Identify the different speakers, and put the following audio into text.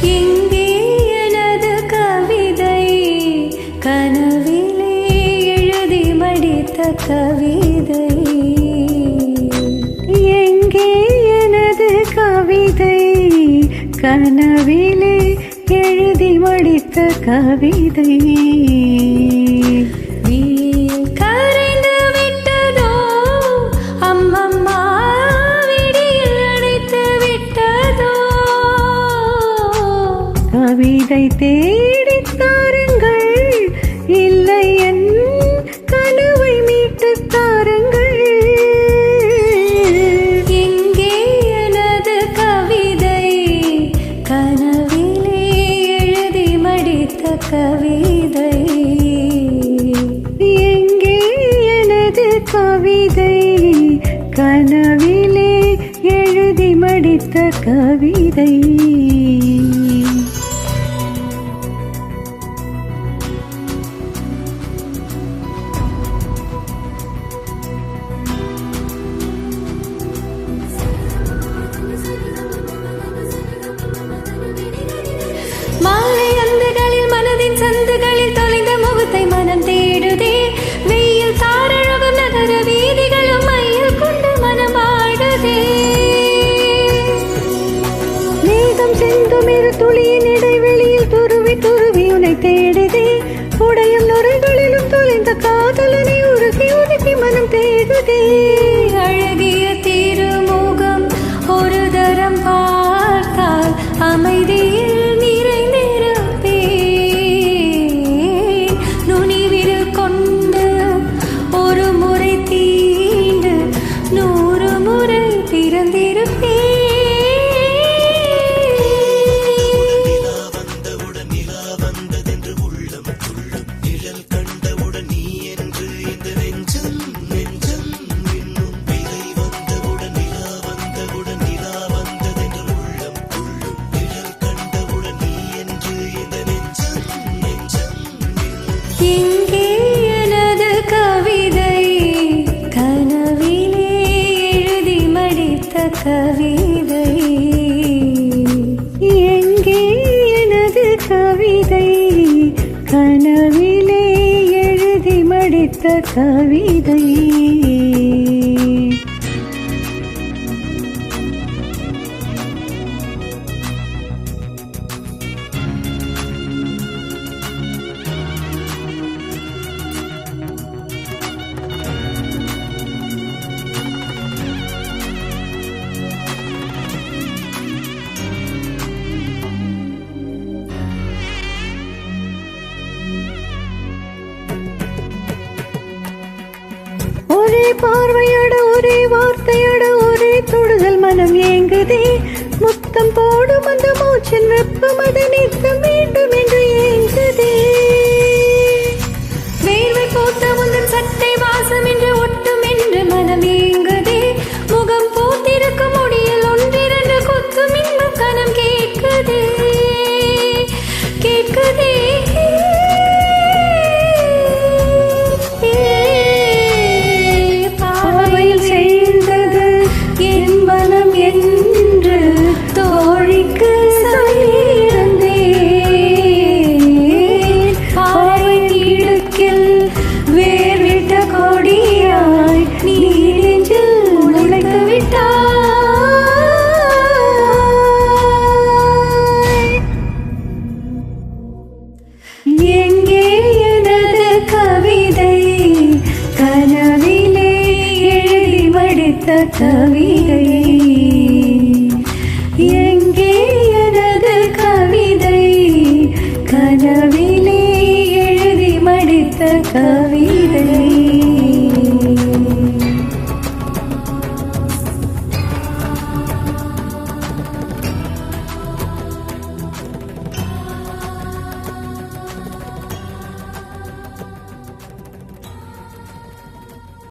Speaker 1: எங்கே எனது கவிதை கனவிலே எழுதி மடித்த கவிதை எங்கே எனது கவிதை கனவிலே எழுதி மடித்த கவிதை கவிதை தேடித் தாருங்கள் இல்லை என் கனவை மீட்டுத் தாருங்கள் எங்கே எனது கவிதை கனவிலே எழுதி மடித்த கவிதை எங்கே எனது கவிதை கனவிலே எழுதி மடித்த கவிதை மாலை அந்துகளில் மனதின் சந்துகளில் தொலைந்த முகத்தை மனம் தேடுதே வெயில் தாரழகும் நகர வீதிகளும் மையில் கொண்டு மனம் ஆடுதே மேகம் செந்துமிரு துளியின் இடைவெளியில் துருவி துருவி உன்னை தேடுதே உடையும் நுரைகளிலும் தொலைந்த காதலனை உருகி உருகி மனம் தேடுதே அழகிய திருமுகம் ஒரு தரம் பார்த்தால் அமைதியில் எங்கே எனது கவிதை கனவிலே எழுதி மடித்த கவிதை எங்கே எனது கவிதை கனவிலே எழுதி மடித்த கவிதை ஒரே பார்வையோட ஒரே வார்த்தையோட ஒரே தொடுதல் மனம் ஏங்குதே